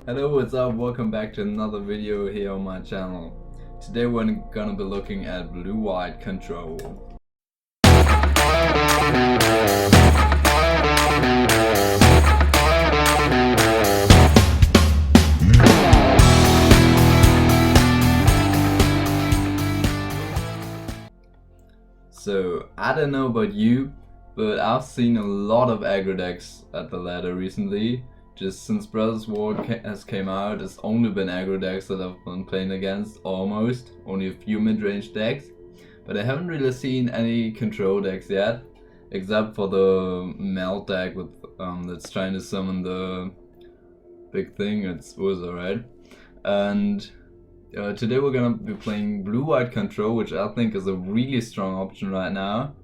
Hello, what's up? Welcome back to another video here on my channel. Today we're gonna be looking at blue-white control. So, I don't know about you, but I've seen a lot of aggro decks at the ladder recently. Just since Brothers War has came out, it's only been aggro decks that I've been playing against, almost. Only a few mid-range decks. But I haven't really seen any control decks yet, except for the melt deck with that's trying to summon the big thing. It's Urza, right? And today we're gonna be playing blue-white control, which I think is a really strong option right now.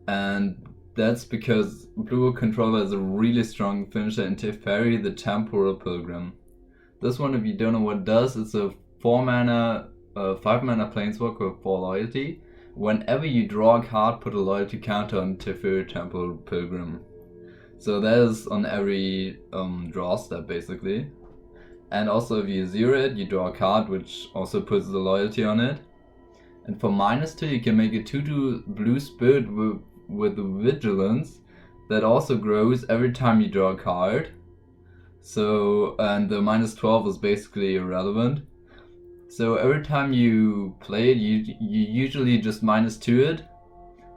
And that's because blue controller is a really strong finisher in Teferi, the Temporal Pilgrim. This one, if you don't know what it does, it's a 4 mana, 5 mana planeswalker with 4 loyalty. Whenever you draw a card, put a loyalty counter on Teferi Temporal Pilgrim. So that is on every draw step basically. And also if you zero it, you draw a card which also puts the loyalty on it. And for -2 you can make a 2/2 blue spirit with vigilance that also grows every time you draw a card. So, and the -12 is basically irrelevant. So every time you play it, you usually just -2 it.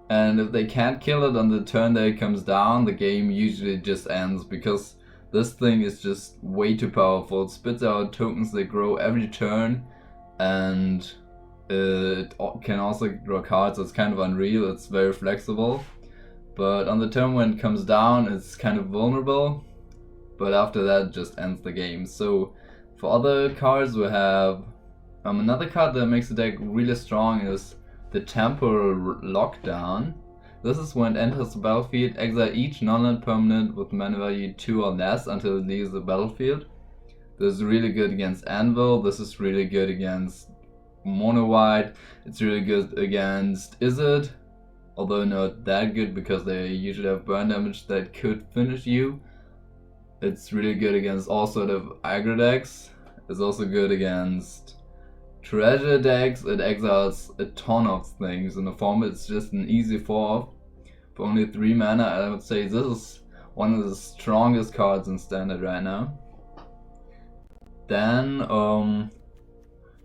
And if they can't kill it on the turn that it comes down, the game usually just ends, because this thing is just way too powerful. It spits out tokens that grow every turn, and it can also draw cards. It's kind of unreal. It's very flexible, but on the turn when it comes down, it's kind of vulnerable. But after that, it just ends the game. So for other cards, we have another card that makes the deck really strong is the Temporal Lockdown. This is when it enters the battlefield, exile each non-land permanent with mana value 2 or less until it leaves the battlefield. This is really good against Anvil. This is really good against mono white. It's really good against Izzet, although not that good because they usually have burn damage that could finish you. It's really good against all sort of aggro decks. It's also good against treasure decks. It exiles a ton of things in the form. It's just an easy 4 for only 3 mana. I would say this is one of the strongest cards in standard right now. Then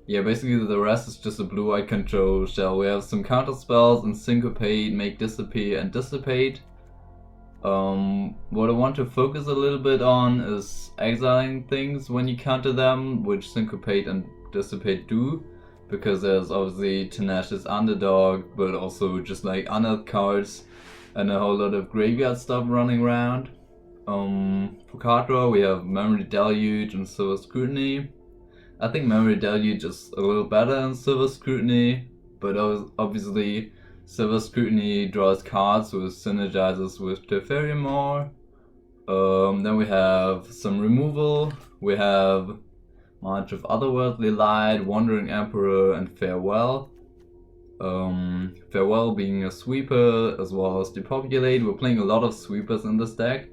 yeah, basically the rest is just a blue-white control shell. We have some counter spells and Syncopate, Make Disappear, and Dissipate. What I want to focus a little bit on is exiling things when you counter them, which Syncopate and Dissipate do, because there's obviously Tenacious Underdog, but also just like unearthed cards and a whole lot of graveyard stuff running around. For card draw, we have Memory Deluge and Silver Scrutiny. I think Memory Deluge is a little better than Silver Scrutiny, but obviously Silver Scrutiny draws cards which synergizes with Teferi more. Then we have some removal. We have March of Otherworldly Light, Wandering Emperor, and Farewell. Farewell being a sweeper as well as Depopulate. We're playing a lot of sweepers in this deck,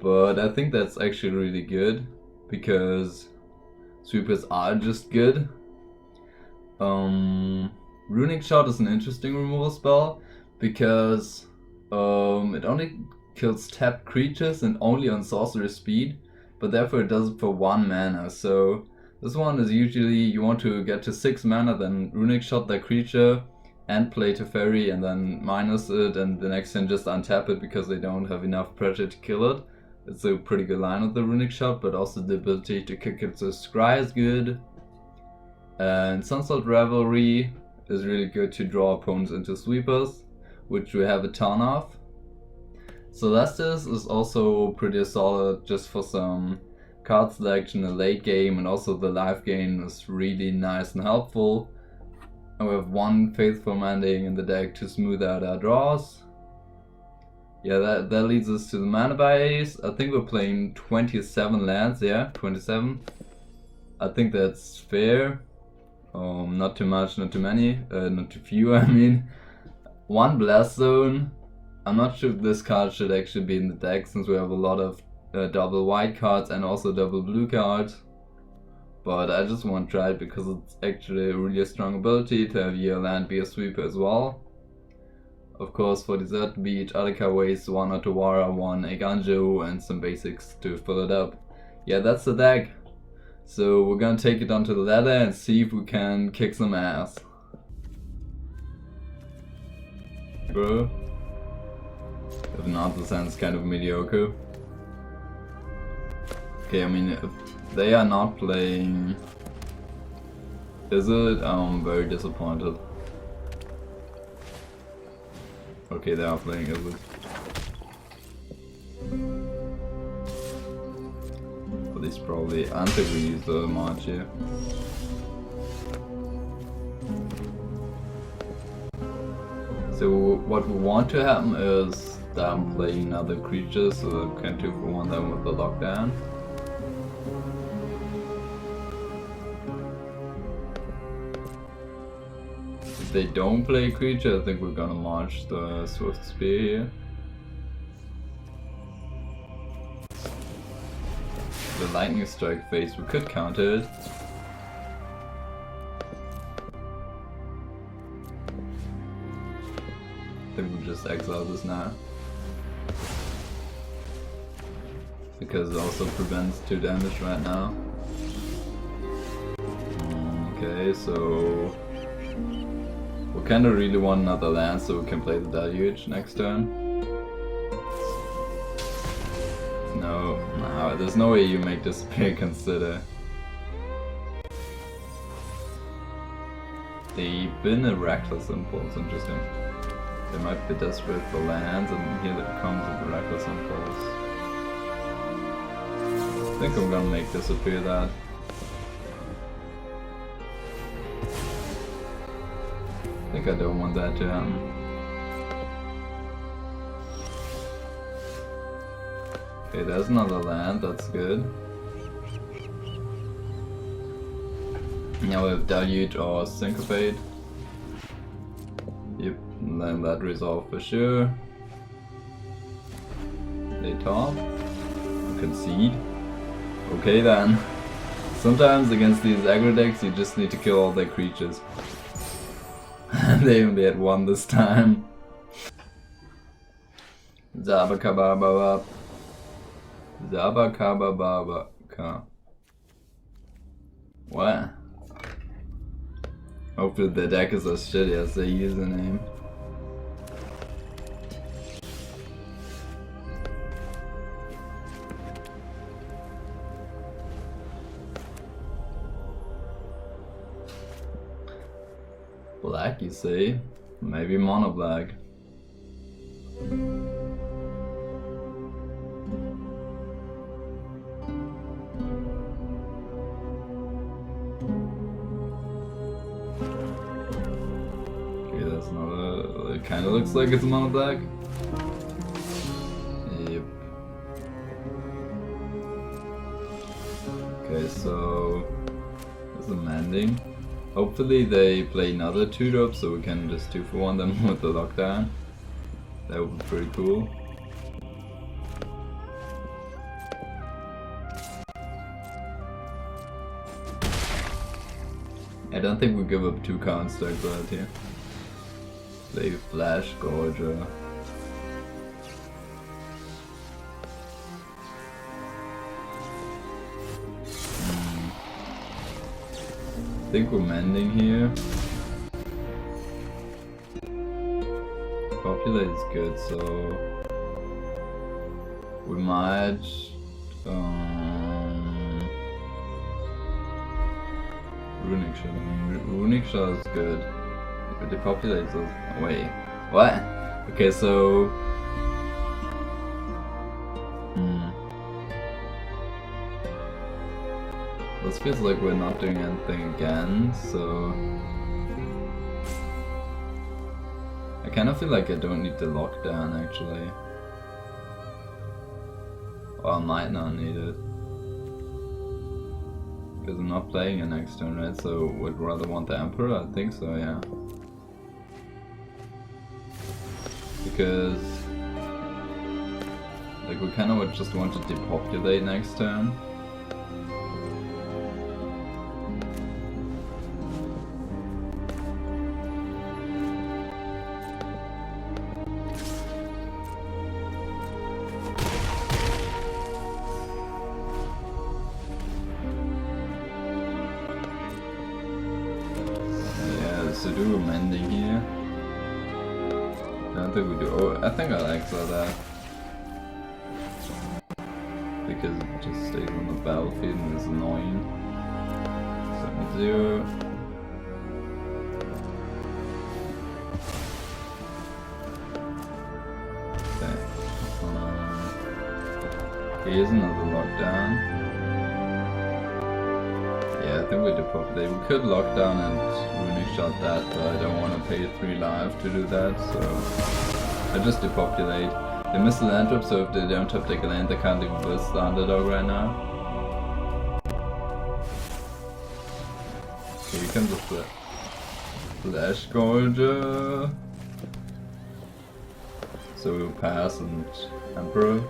but I think that's actually really good because sweepers are just good. Runic Shot is an interesting removal spell because it only kills tapped creatures and only on sorcery speed, but therefore it does it for 1 mana. So this one is usually you want to get to 6 mana, then Runic Shot that creature and play Teferi and then minus it, and the next turn just untap it because they don't have enough pressure to kill it. It's a pretty good line with the Runic Shot, but also the ability to kick it to Scry is good. And Sunset Revelry is really good to draw opponents into sweepers, which we have a ton of. Celestis is also pretty solid just for some card selection in the late game, and also the life gain is really nice and helpful. And we have 1 Faithful Mandate in the deck to smooth out our draws. Yeah, that leads us to the mana base. I think we're playing 27 lands, yeah, 27. I think that's fair. Not too much, not too many, not too few, I mean. 1 Blast Zone. I'm not sure if this card should actually be in the deck since we have a lot of double white cards and also double blue cards. But I just want to try it because it's actually a really strong ability to have your land be a sweeper as well. Of course, for dessert be each other card waste 1 Otawara, 1 Eganjo, and some basics to fill it up. Yeah, that's the deck. So we're gonna take it onto the ladder and see if we can kick some ass. Bro. If not, the sounds kind of mediocre. Okay, I mean, if they are not playing Is it? I'm very disappointed. Okay, they are playing Is it? At least probably. I don't think we use the March here. So what we want to happen is that I'm playing other creatures, so that we can 2-for-1 them with the lockdown. If they don't play a creature, I think we're gonna march the Swift Spear here. The Lightning Strike phase, we could counter it. I think we'll just exile this now. Because it also prevents 2 damage right now. Okay, so we kinda really want another land so we can play the Deluge next turn. No, there's no way you make this pair consider. They bin a Reckless Impulse, interesting. They might be desperate for lands, and here it comes with the Reckless Impulse. I think I'm gonna make disappear that. I think I don't want that to happen. Okay, there's another land, that's good. Now we have Deluge or Syncopate. Yep, and then that resolve for sure. They top. Concede. Okay then. Sometimes against these aggro decks you just need to kill all their creatures. They only had 1 this time. Zabakabababa. Zabakabababa. What? Hopefully the deck is as shitty as their username. Black, you say? Maybe mono black. Okay, that's not a. It kind of looks like it's mono black. Yep. Okay, so there's a mending. Hopefully they play another 2-drop so we can just 2-for-1 them with the lockdown. That would be pretty cool. I don't think we give up 2 counts to exile here. Play Flash Gorger. I think we're mending here. Populate is good, so we might Runic Shell. Runic Shell is good. But the populate is wait. What? Okay, so this feels like we're not doing anything again, so I kind of feel like I don't need the lockdown actually. Or I might not need it. Because I'm not playing it next turn, right? So would rather want the Emperor? I think so, yeah. Because Like, we kind of just want to depopulate next turn. To do mending here. I don't think we do. Oh, I think I'll exile that. Because it just stays on the battlefield and is annoying. 7-0. Okay. Here's another lockdown. Yeah, I think we depopulate. We could lock down and runic shot that, but I don't want to pay 3 life to do that, so I just depopulate. They miss the land drop, so if they don't have take a land, they can't even blitz the underdog right now. Okay, here comes the Flash Gorger. So we'll pass and Emperor.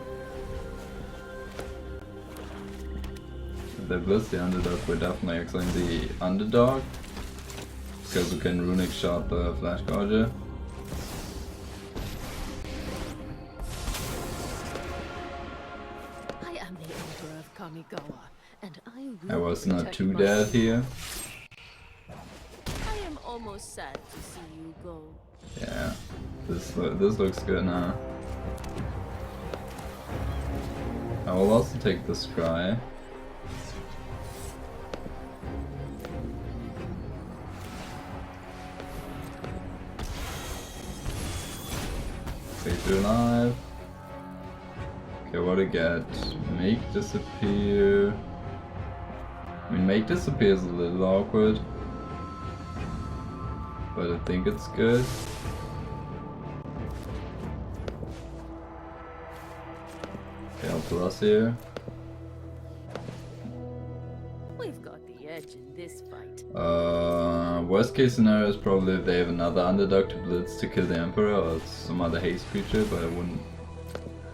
If they blitz the underdog, we're definitely exiling the underdog. Because we can runic shot the Flash Gorger. I am the Emperor of Kamigawa, and I was not too dead here. I am almost sad to see you go. Yeah, this looks good now. I will also take the scry. Stay alive. Okay, what to get? Make disappear. I mean, make disappear is a little awkward, but I think it's good. Okay, I'll plus here. We've got the edge in this fight. Worst case scenario is probably if they have another underdog to blitz to kill the Emperor or some other haste creature, but I wouldn't.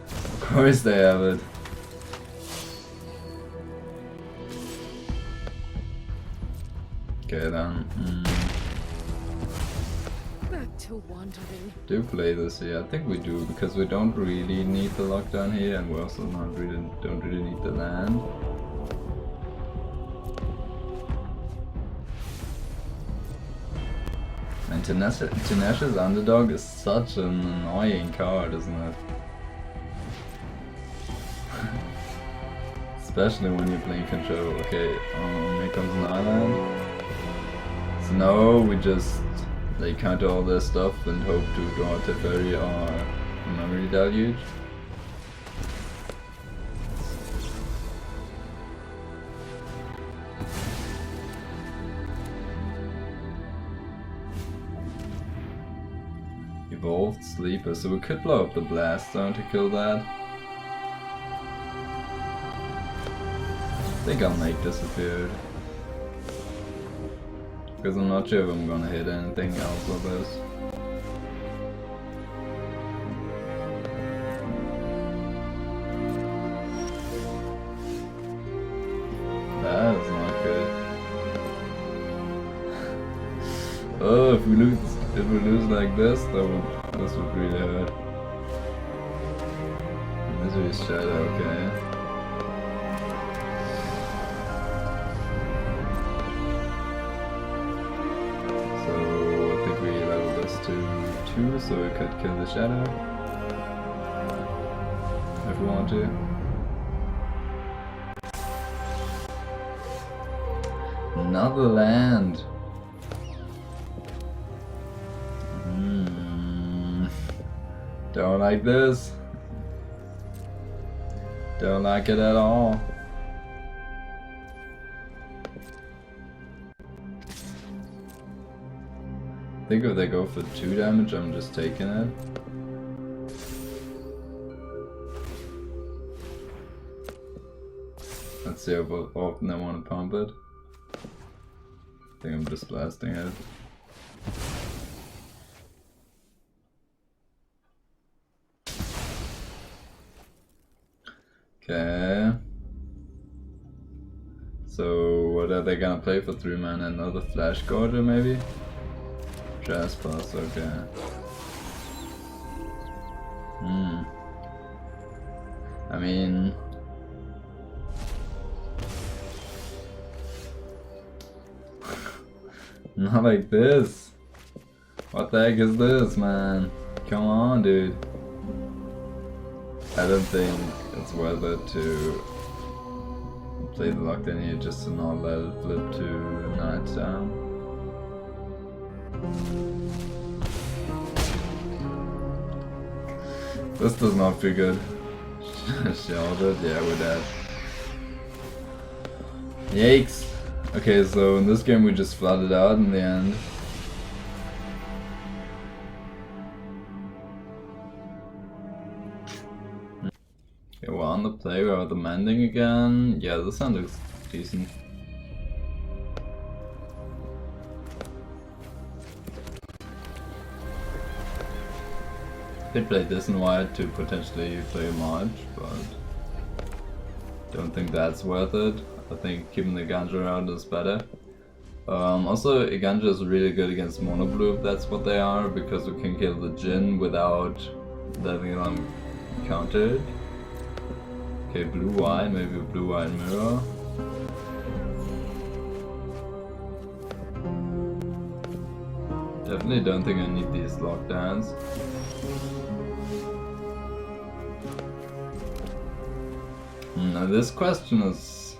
Of course they have it. Okay then. Back to wandering. Do play this here. I think we do because we don't really need the lockdown here, and we also don't really need the land. And Tenacious Underdog is such an annoying card, isn't it? Especially when you're playing control. Okay, here comes an island. So now we just like counter all their stuff and hope to draw a Teferi or Memory Deluge. Evolved Sleeper, so we could blow up the Blast Zone to kill that. I think I'll make Disappeared. Because I'm not sure if I'm gonna hit anything else with this. That is not good. Oh, if we lose like this, this would really hurt. Azorius Shadow, okay. So I think we level this to 2, so we could kill the Shadow if we want to. Another land. Don't like this. Don't like it at all. I think if they go for 2 damage, I'm just taking it. Let's see how often I want to pump it. I think I'm just blasting it. Okay. So what are they gonna play for 3 mana? Another Flash Gorger maybe? Trespass, okay. I mean... not like this! What the heck is this, man? Come on, dude. I don't think it's worth it to play the locked in here just to not let it flip to night down. This does not feel good. Shielded, yeah, we're dead. Yikes! Okay, so in this game we just flooded out in the end. Okay, we're on the play, we're the mending again. Yeah, this hand looks decent. Could play this in white to potentially play a March, but don't think that's worth it. I think keeping the Ganja around is better. Also, Ganja is really good against mono blue if that's what they are, because we can kill the Jinn without letting them countered. Okay, blue white, maybe a blue white mirror. Definitely don't think I need these lockdowns. Now this question is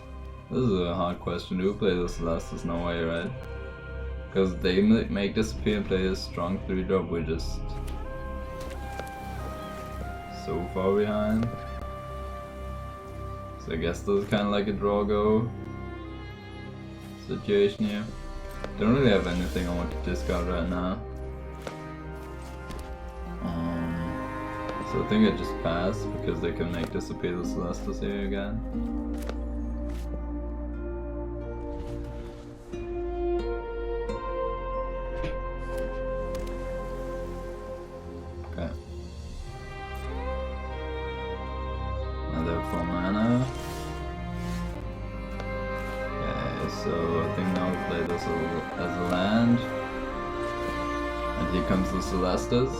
a hard question. Do we play this last? There's no way, right? Because they make disappear and play a strong 3-drop, we're just so far behind. So I guess this is kind of like a draw go situation here. Don't really have anything I want to discard right now. So I think I just pass because they can make disappear the Celestis here again. Okay. Another 4 mana. Okay, so I think now we play this as a land. And here comes the Celestis.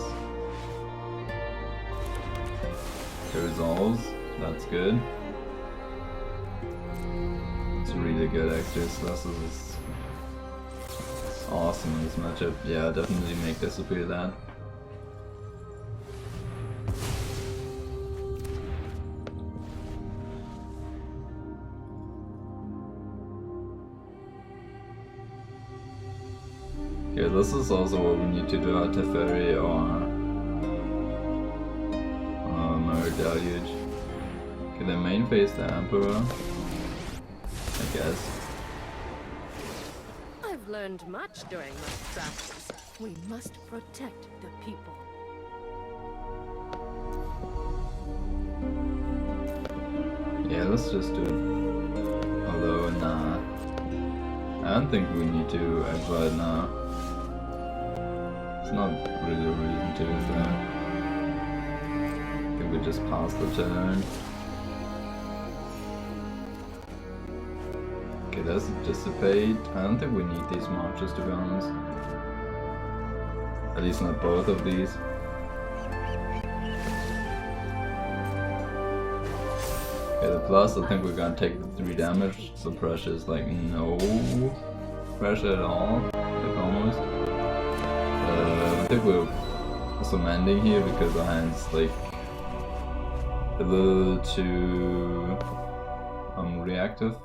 It resolves, that's good. It's really good actually, Celestis is awesome in this matchup. Yeah, definitely make disappear that. Okay, this is also what we need to do at Teferi or Deluge. Okay, the main phase the Emperor, I guess. I've learned much during my travels. We must protect the people. Yeah, let's just do it. Although, nah. I don't think we need to exile it now. It's not really a reason to, though. We just pass the turn. Okay, that's dissipate. I don't think we need these marches to be honest. At least not both of these. Okay, the plus, I think we're gonna take the 3 damage, so pressure is like no pressure at all, like almost. I think we're also mending here because our hand's like a little too reactive.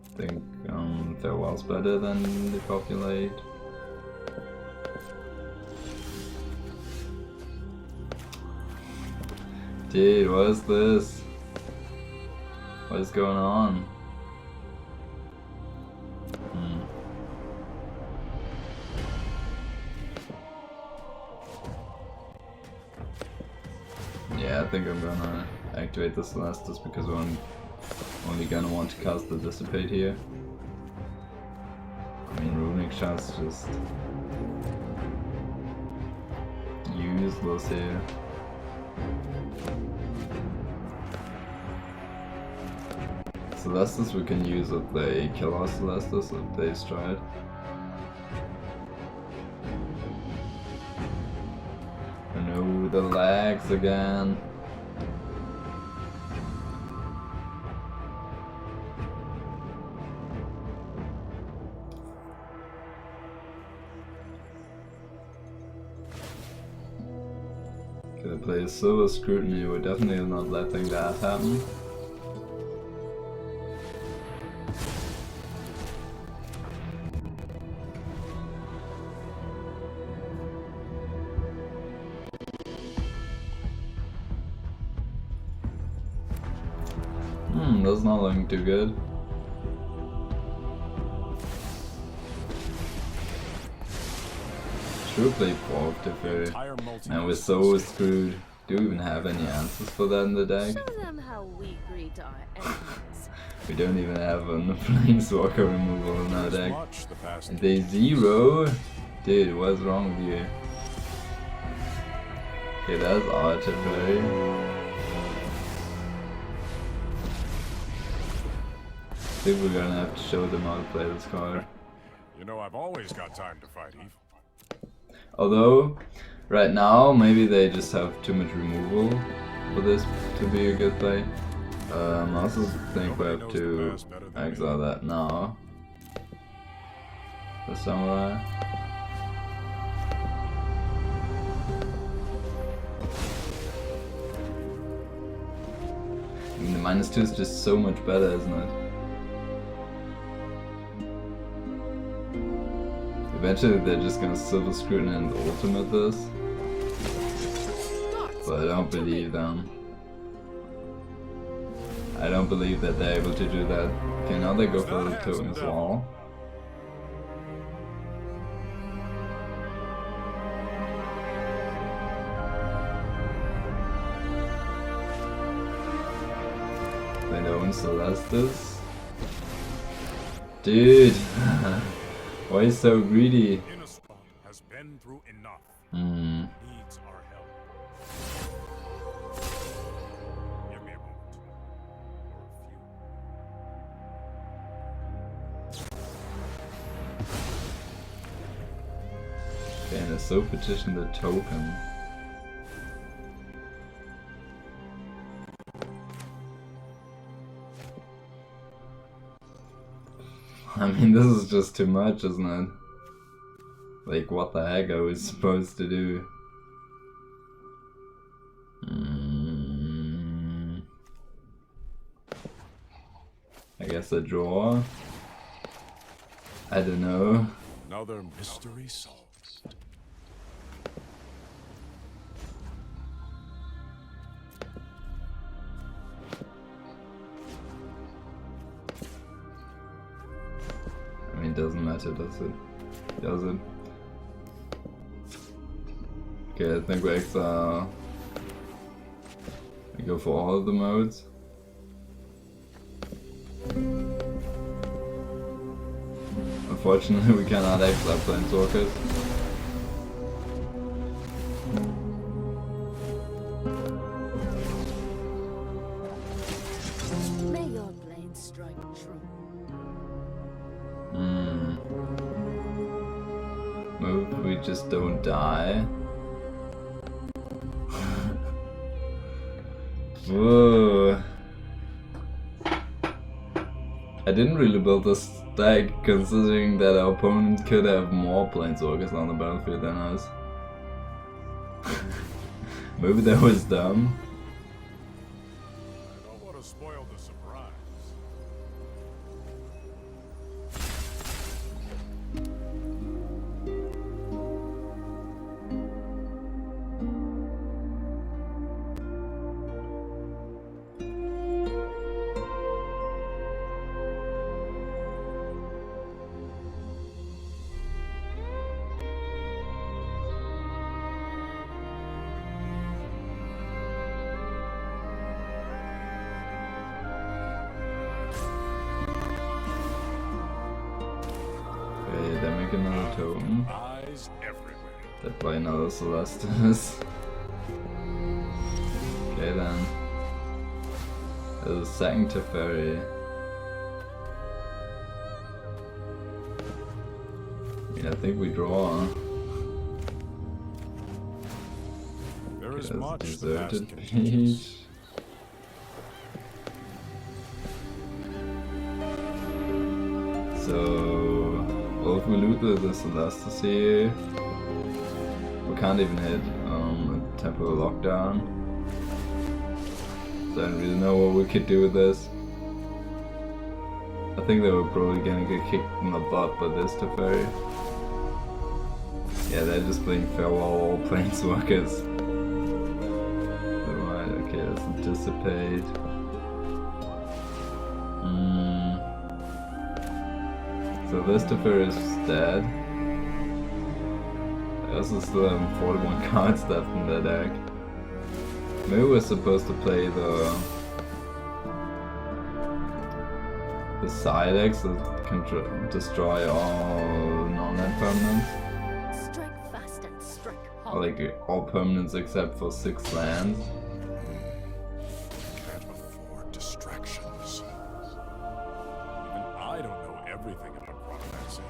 I think Farewell's better than Depopulate. Dude, what is this? What is going on? Yeah, I think I'm gonna activate the Celestis because I'm only gonna want to cast the Dissipate here. I mean, Runic Shot's just useless here. Celestis we can use if they kill our Celestis, if they stride. Oh no, the lags again. Gonna play a Silver Scrutiny, we're definitely not letting that happen. That's not looking too good. Should play Pork Teferi. And we're so screwed. Do we even have any answers for that in the deck? Show them how we greet our enemies. We don't even have a Planeswalker removal in our deck. And they 0? Dude, what's wrong with you? Okay, that's our Teferi. I think we're gonna have to show them how to play this card. You know, I've always got time to fight evil. Although, right now, maybe they just have too much removal for this to be a good play. I also think we have to exile that now. The Samurai. I mean, the -2 is just so much better, isn't it? Eventually they're just gonna Silver Scrutiny and ultimate this. But I don't believe them. I don't believe that they're able to do that. Okay, now they go for the token as well. They don't Celestis. Dude! Why are you so greedy? Has been through enough. Needs our help. Give me a moment. Okay, and so petition the token. I mean, this is just too much, isn't it? Like, what the heck are we supposed to do? I guess a draw? I don't know. Another mystery solved. I mean, it doesn't matter, does it? Does it? Okay, I think we exile. We go for all of the modes. Unfortunately, we cannot exile Planeswalkers. May your blade strike true. Move, we just don't die. Whoa. I didn't really build this deck considering that our opponent could have more Planeswalkers on the battlefield than us. Maybe that was dumb. I don't want to spoil the surprise. They make another totem. Eyes everywhere. They play another Celestis. Okay then. There's a second Teferi. I think we draw. There is Okay, much that's the past deserted can teach us. page. So, well, if we loot the Celestus here, we can't even hit a temporal lockdown. So I don't really know what we could do with this. I think they were probably gonna get kicked in the butt by this Teferi. Yeah, they're just playing farewell all planeswalkers. Right, okay, let's anticipate. So this Teferi is dead. I also still have 41 cards left in the deck. Maybe we're supposed to play the side decks that can destroy all non-land permanents. Strike fast and strike Or hard. like all permanents except for 6 lands. Can't afford distractions. Even I don't know everything about chronomancy.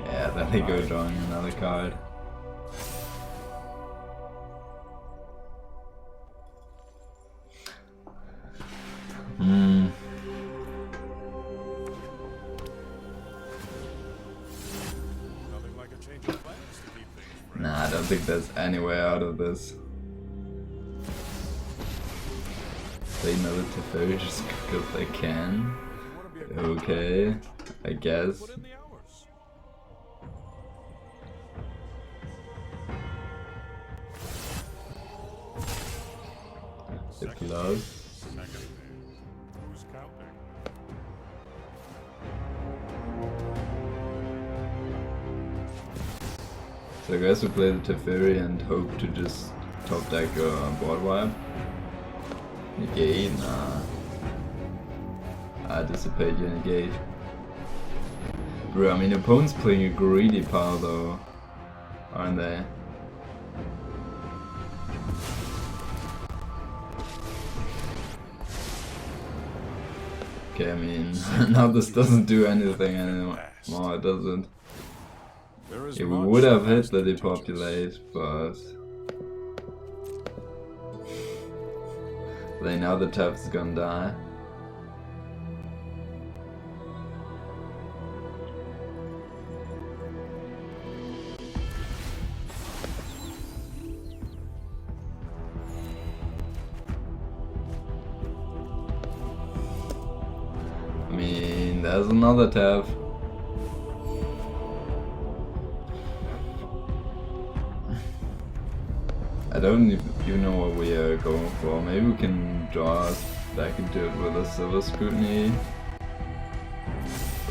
Yeah, then they go drawing another card. Nothing like a change of plans to keep things fresh. Nah, I don't think there's any way out of this. Play another Teferi just because they can. You wanna be a Okay, I guess. Put in the hours. The plus. Second phase. Who's counting? So I guess we play the Teferi and hope to just top deck board wipe. Negate? Nah. I dissipate your negate. Bro, I mean, the opponent's playing a greedy pile though, aren't they? Okay, I mean, now this doesn't do anything anymore. No, it doesn't. There is Yeah, we much would have the hit past the can teach us. depopulate, but they know the Tef's gonna die. I mean, there's another Tef. I don't even know what we are going for. Maybe we can draw us back into it with a Silver Scrutiny.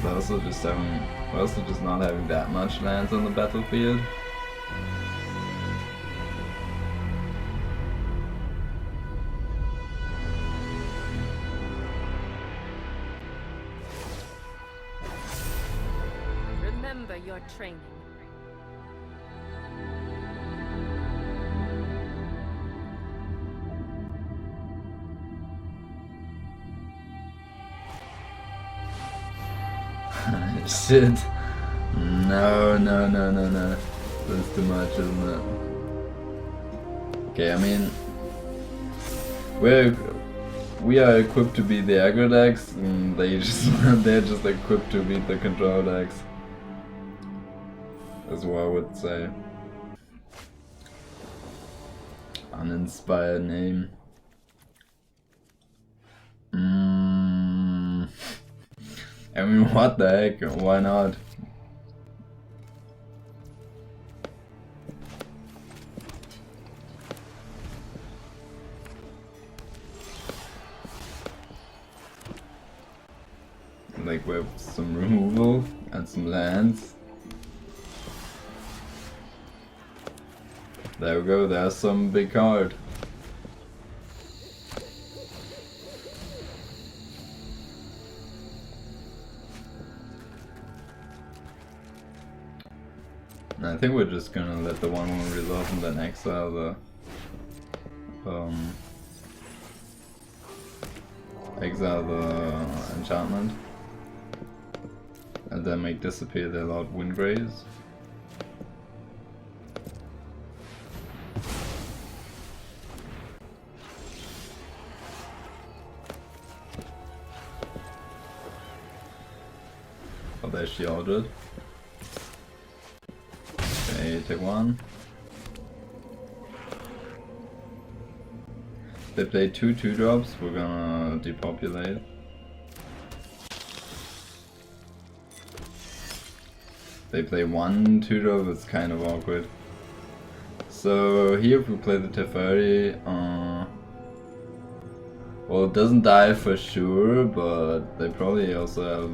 But also just having, we're also just not having that much lands on the battlefield. Remember your training. Shit. No. That's too much, isn't it? Okay, I mean, we are equipped to beat the aggro decks, and they're just equipped to beat the control decks. That's what I would say. Uninspired name. I mean, what the heck? Why not? Like, we have some removal and some lands. There we go, there's some big card. And I think we're just gonna let the 1/1 resolve and then exile exile the enchantment, and then make disappear the Lord Windgraves. Oh, there's the Aldred. Okay, take one. They play 2/2-drops, we're gonna depopulate. They play 1 2-drop, it's kind of awkward. So here if we play the Teferi, well, it doesn't die for sure, but they probably also have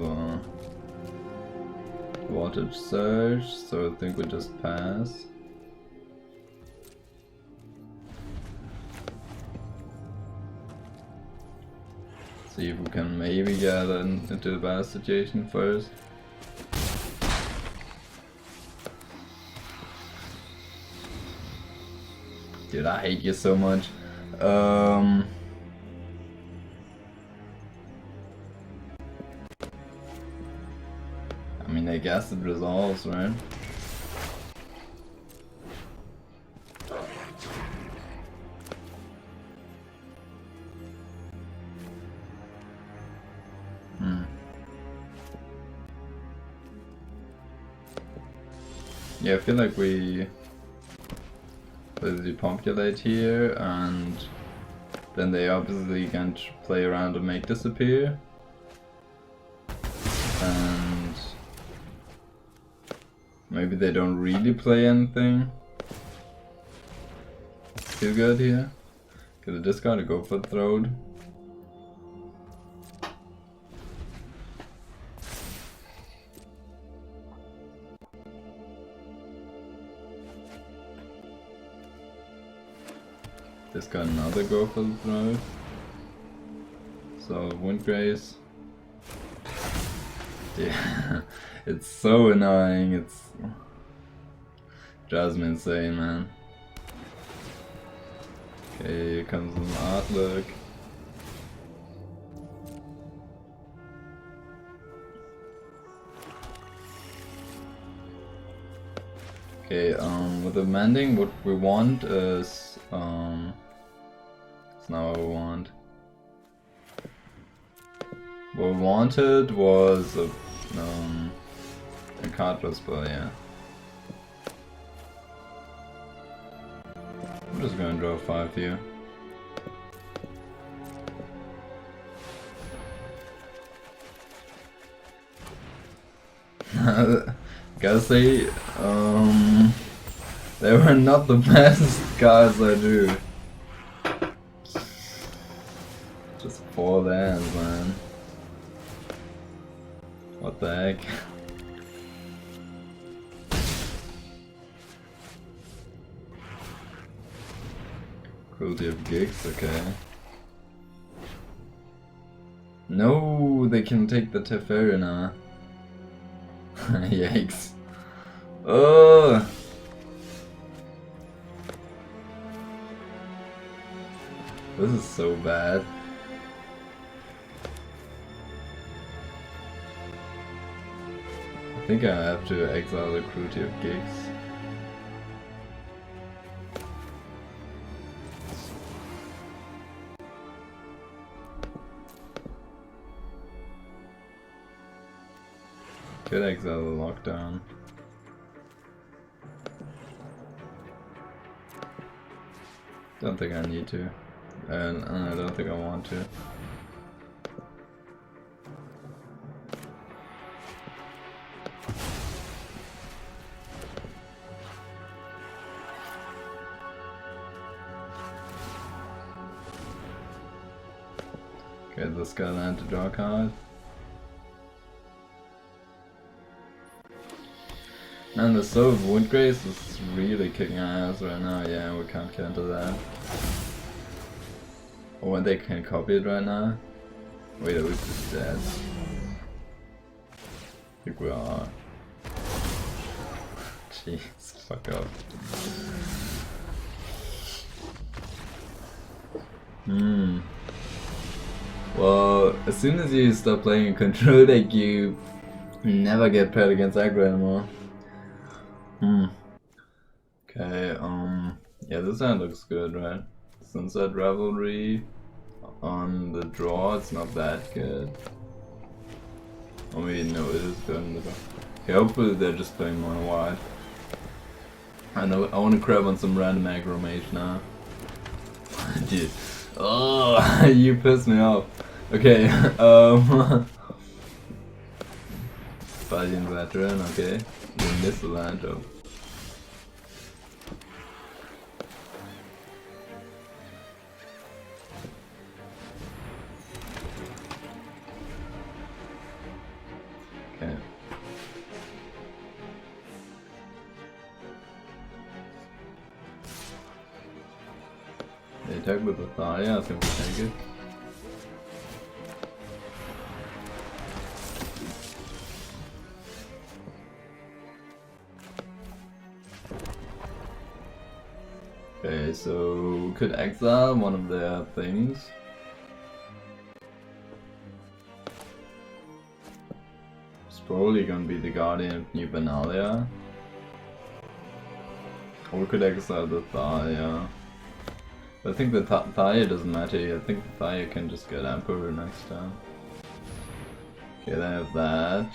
Voltage Surge, so I think we just pass. See if we can maybe get into the bad situation first. Dude, I hate you so much. I mean, I guess it resolves, right? Yeah, I feel like we will depopulate here, and then they obviously can play around and make disappear. And maybe they don't really play anything too good here. Cause I just gotta go for the throat. Just got another go for the throat. So Windgrace. Yeah, it's so annoying. It's drives me insane, man. Okay, here comes an artwork. Okay, with the mending, what we want is it's not what we want. What we wanted was a card plus spell, yeah. I'm just gonna draw 5 here. Gotta say, they were not the best cards I drew. Just 4 lands, man. What the heck? Cruelty of Gigs, okay. No, they can take the Teferi now. Yikes. Oh! This is so bad. I think I have to exile the Cruelty of Gigs. Could exile the Lockdown. Don't think I need to. And I don't think I want to. Okay, this guy land to draw a card. And the Soul of Windgrace is really kicking our ass right now. Yeah, we can't counter that. Or when they can copy it right now. Wait, are we just dead? I think we are. Jeez, fuck off. Well, as soon as you stop playing a control deck, you never get paired against aggro anymore. Okay, yeah, this hand looks good, right? Sunset Revelry on the draw, it's not that good. I mean, no, it is good on the draw. Okay, hopefully they're just playing mono white. I know, I want to grab on some random aggro mage now. Dude. Oh, you pissed me off. Okay, Guardian Veteran, okay. You missed the land job. Okay. They attack with the thigh, yeah, I think we take it. Okay, so could exile one of their things. It's probably gonna be the Guardian of New Benalia. Or we could exile the Thaya. I think the Thaya doesn't matter. I think the Thaya can just get Emperor next time. Okay, then I have that.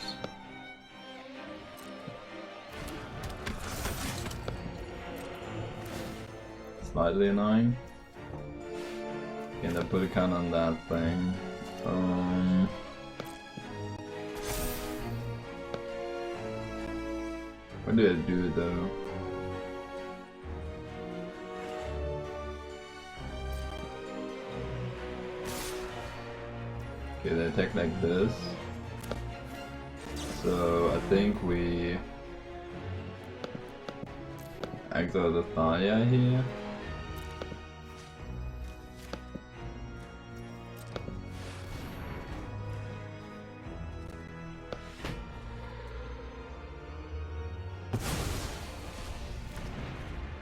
Slightly annoying. Okay, then put a count on that thing. What did I do though? Okay, they attack like this. So I think we exile the Thaya here.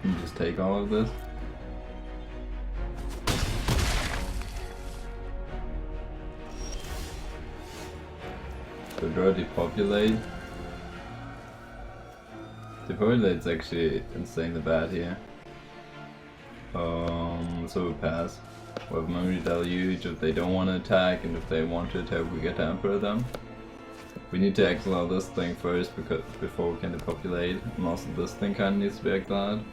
And just take all of this. So draw Depopulate. Depopulate's actually insanely bad here. So we pass. We have Memory Deluge if they don't want to attack, and if they want to attack we get to Emperor them. We need to exile this thing first before we can depopulate, and also this thing kinda needs to be exiled.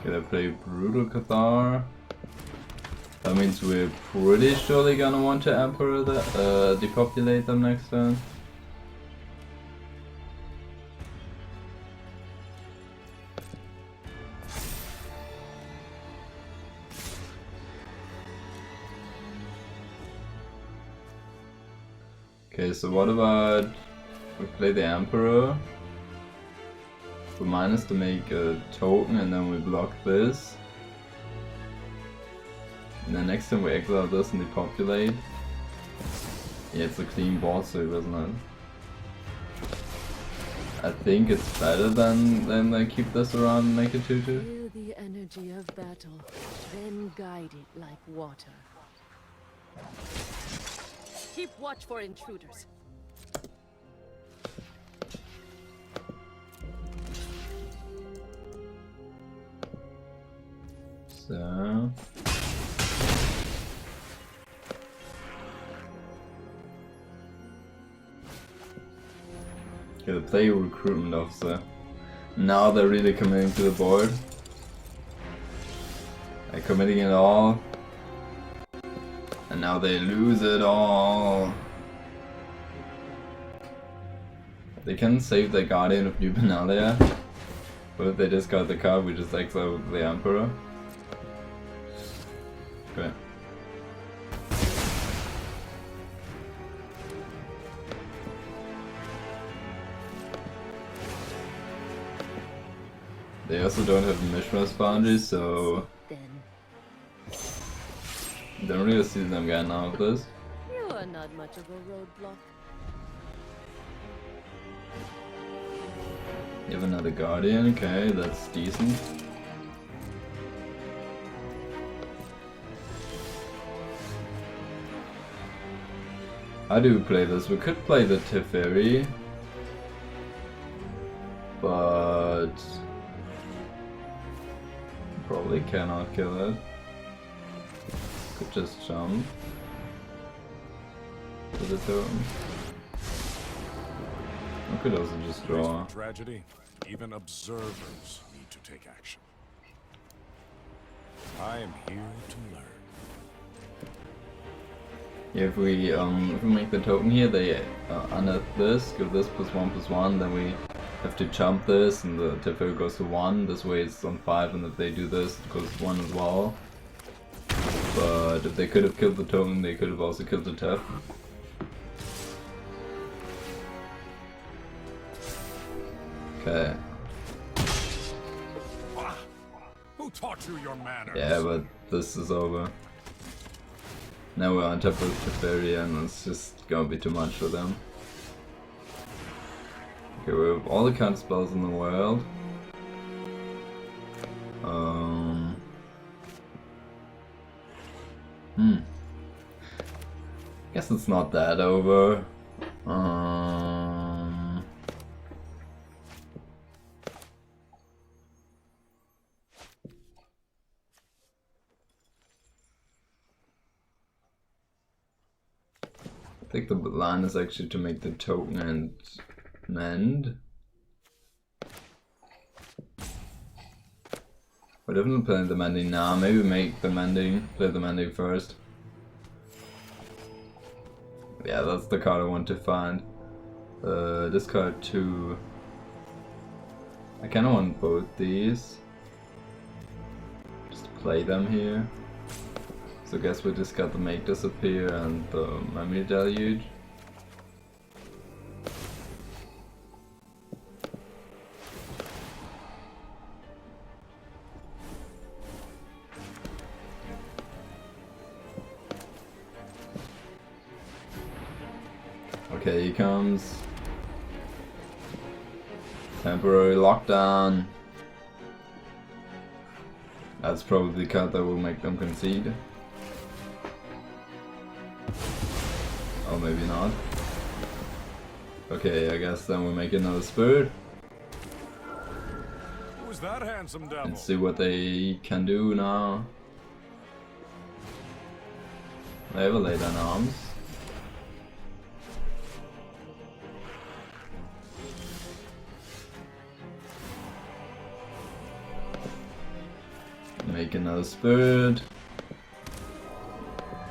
Okay, I play Brutal Cathar. That means we're pretty surely gonna want to Emperor depopulate them next turn. Okay, so what about we play the Emperor? We minus to make a token and then we block this. And then next time we exile this and depopulate. Yeah, it's a clean board sweep, isn't it? I think it's better than they keep this around and make it 2-2. Feel the energy of battle, then guide it like water. Keep watch for intruders. So okay, the player recruitment officer. Now they're really committing to the board. They're committing it all. And now they lose it all. They can save the Guardian of New Benalia. But if they discard the card, we just exile the Emperor. Okay. They also don't have Mishmash Foundry, so don't really see them getting out of this. You are not much of a roadblock. You have another Guardian, okay, that's decent. How do we play this? We could play the Teferi, but probably cannot kill it. Could just jump to the totem. I could also just draw. Tragedy. Even observers need to take action. I am here to learn. If we make the token here, they unearth this, give this +1/+1, then we have to jump this, and the Teferi goes to 1. This way it's on 5, and if they do this, it goes to 1 as well. But if they could have killed the token, they could have also killed the Tef. Okay. Who taught you your manners? Yeah, but this is over. Now we're on top of Teferi, and it's just gonna be too much for them. Okay, we have all the counter spells in the world. Guess it's not that over. I think the plan is actually to make the token and mend. We're definitely playing the mending now. Maybe make the mending, play the mending first. Yeah, that's the card I want to find. Discard 2. I kinda want both these. Just play them here. So I guess we just got the Make Disappear and the Memory Deluge. Okay, he comes. Temporary lockdown. That's probably the card that will make them concede. Or maybe not. Okay, I guess then we make another spirit. Who's that handsome devil? And see what they can do now. They have a lay down arms. Make another spirit.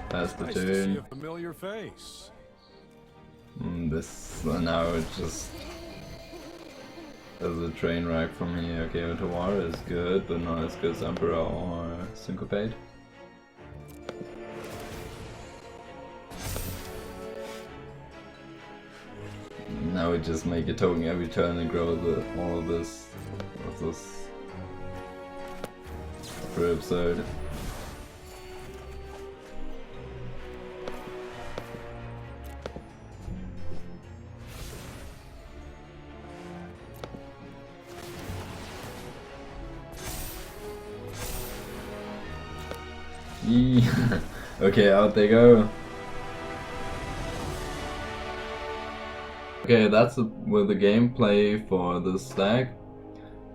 Pass the Nice turn. to see a familiar face. This now it just there's a train wreck from here. Okay, Otawara is good, but not as good as Emperor or Syncopate. Now we just make a token every turn and grow all of this. What's this? Pretty absurd. Okay, out they go. Okay, that's with the gameplay for this deck.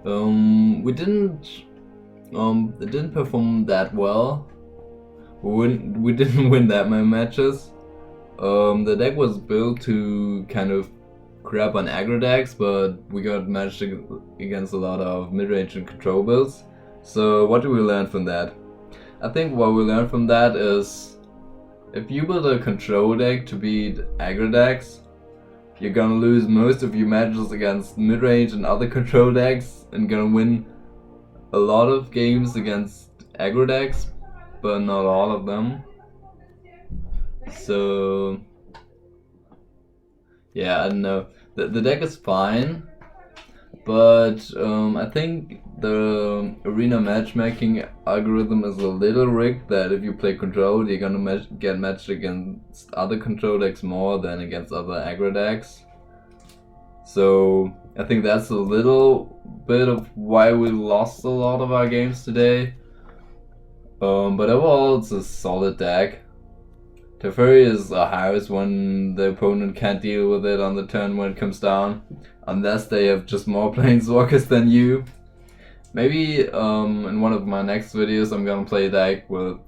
It didn't perform that well. We didn't win that many matches. The deck was built to kind of grab on aggro decks, but we got matched against a lot of mid-range and control builds. So what do we learn from that? I think what we learned from that is if you build a control deck to beat aggro decks, you're gonna lose most of your matches against mid-range and other control decks and gonna win a lot of games against aggro decks, but not all of them. So yeah, I don't know. The deck is fine, but I think the arena matchmaking algorithm is a little rigged, that if you play control, you're gonna get matched against other control decks more than against other aggro decks. So I think that's a little bit of why we lost a lot of our games today. But overall, it's a solid deck. Teferi is a house when the opponent can't deal with it on the turn when it comes down, unless they have just more planeswalkers than you. Maybe in one of my next videos I'm gonna play a deck with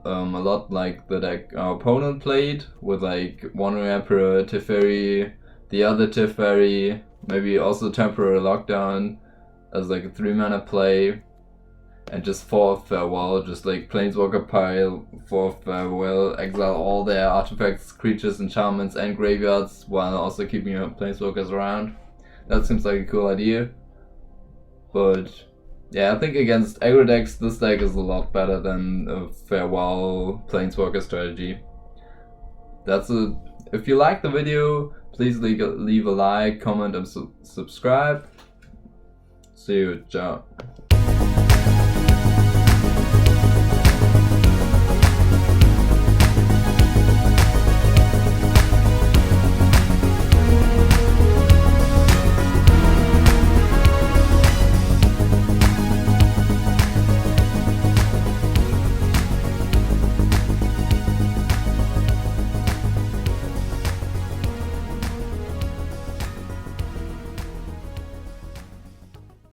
a lot like the deck our opponent played, with like Wandering Emperor, Teferi, the other Teferi, maybe also Temporary Lockdown as like a 3-mana play, and just 4 Farewell, just like Planeswalker pile, 4 Farewell, exile all their artifacts, creatures, enchantments, and graveyards while also keeping your Planeswalkers around. That seems like a cool idea. But yeah, I think against aggro decks, this deck is a lot better than a Farewell Planeswalker strategy. If you like the video, please leave a like, comment, and subscribe. See you, ciao.